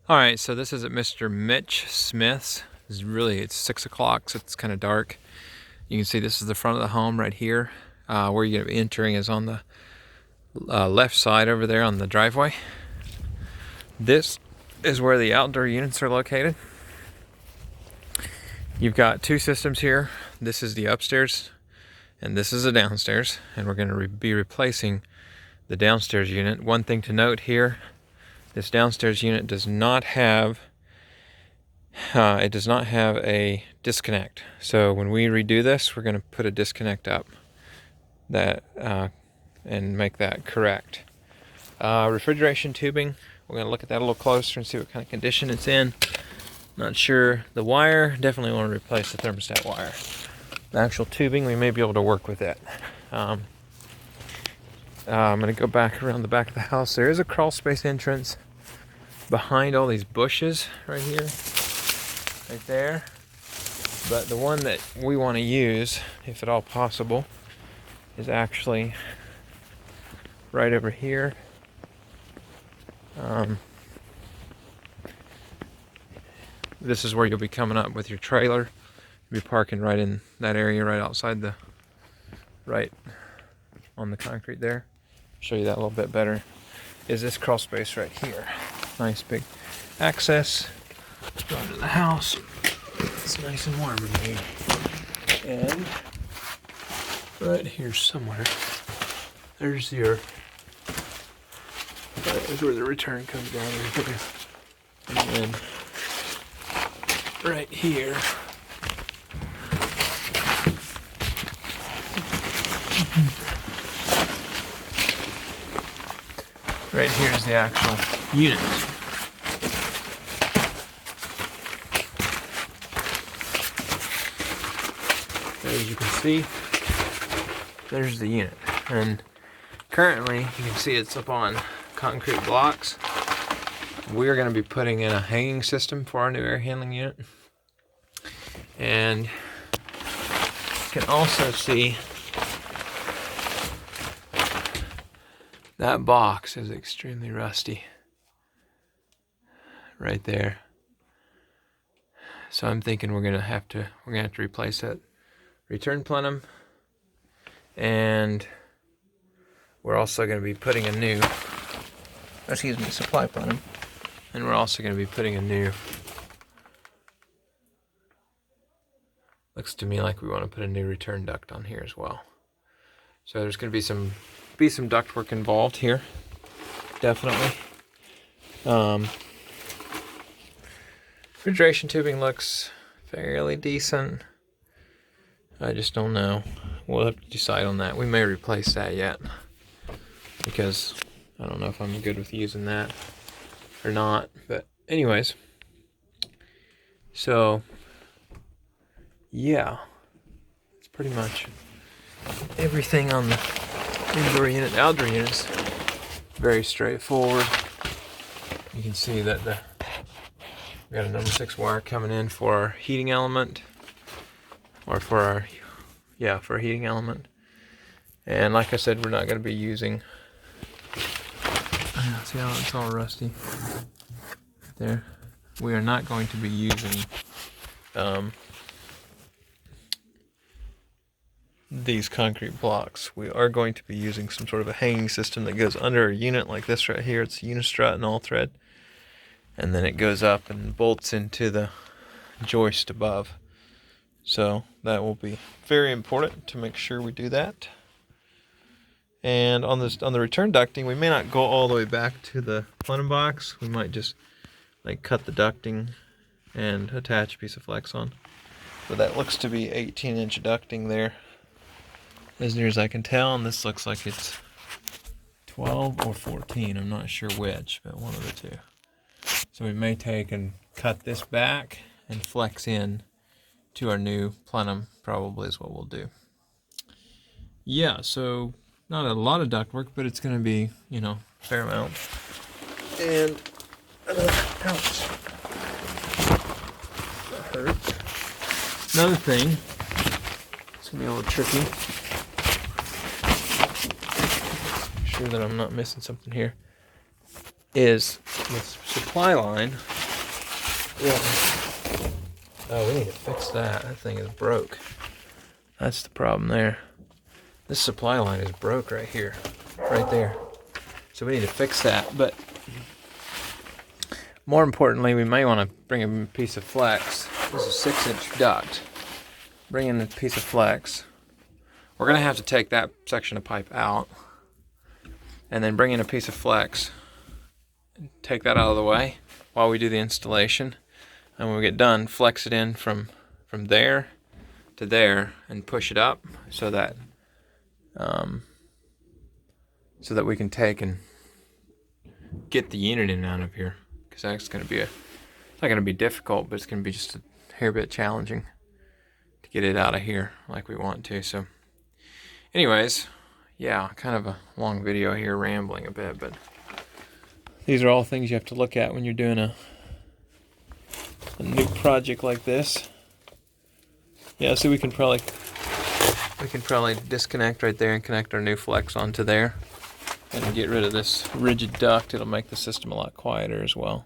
Alright, so this is at Mr. Mitch Smith's. It's 6 o'clock, so it's kind of dark. You can see this is the front of the home right here. Where you're going to be entering is on the left side over there on the driveway. This is where the outdoor units are located. You've got two systems here. This is the upstairs and this is the downstairs, and we're going to be replacing the downstairs unit. One thing to note here, this downstairs unit does not have a disconnect. So when we redo this, we're going to put a disconnect up that and make that correct. Refrigeration tubing, we're going to look at that a little closer and see what kind of condition it's in. Not sure. The wire, definitely want to replace the thermostat wire. The actual tubing, we may be able to work with it. I'm going to go back around the back of the house. There is a crawl space entrance behind all these bushes right here, right there. But the one that we want to use, if at all possible, is actually right over here. This is where you'll be coming up with your trailer. You'll be parking right in that area, right outside right on the concrete there. Show you that a little bit better. Is this crawl space right here. Nice big access. Let's go into the house. It's nice and warm in here. And right here somewhere, there's where the return comes down right here. And then right here, right here is the actual unit. As you can see, there's the unit. And currently, you can see it's up on concrete blocks. We're going to be putting in a hanging system for our new air handling unit. And you can also see that box is extremely rusty right there. So I'm thinking we're gonna have to replace that return plenum, and we're also going to be putting a new supply plenum, and we're also going to be putting a new, looks to me like we want to put a new return duct on here as well. So there's going to be some duct work involved here, definitely. Refrigeration tubing looks fairly decent. I just don't know. We'll have to decide on that. We may replace that yet, because I don't know if I'm good with using that or not. But anyways, so yeah, it's pretty much everything on the indoor unit. Outdoor unit's very straightforward. You can see that we got a number 6 wire coming in for our heating element, or for our heating element. And like I said, we're not going to be using, see how it's all rusty there. We are not going to be using these concrete blocks. We are going to be using some sort of a hanging system that goes under a unit like this right here. It's a unistrut and all thread, and then it goes up and bolts into the joist above. So that will be very important to make sure we do that. And on the return ducting, we may not go all the way back to the plenum box. We might just cut the ducting and attach a piece of flex on. But that looks to be 18-inch ducting there, as near as I can tell. And this looks like it's 12 or 14. I'm not sure which, but one of the two. So we may take and cut this back and flex in to our new plenum, probably is what we'll do. Yeah, so not a lot of duct work, but it's going to be, a fair amount. And ouch, that hurt. Another thing, it's going to be a little tricky. Make sure that I'm not missing something here. Is this supply line Yeah. Oh, we need to fix that. That thing is broke. That's the problem there. This supply line is broke right here. Right there. So we need to fix that. But more importantly, we may want to bring in a piece of flex. This is a 6-inch duct. Bring in a piece of flex. We're going to have to take that section of pipe out. And then bring in a piece of flex. Take that out of the way while we do the installation. And when we get done, flex it in from there to there and push it up so that we can take and get the unit in and out of here. Because that's going to be it's not going to be difficult, but it's going to be just a hair bit challenging to get it out of here like we want to. So anyways, yeah, kind of a long video here, rambling a bit, but these are all things you have to look at when you're doing a new project like this. Yeah, so we can probably disconnect right there and connect our new flex onto there and get rid of this rigid duct. It'll make the system a lot quieter as well.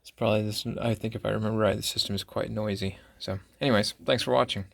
It's probably this, I think if I remember right, the system is quite noisy. So anyways, thanks for watching.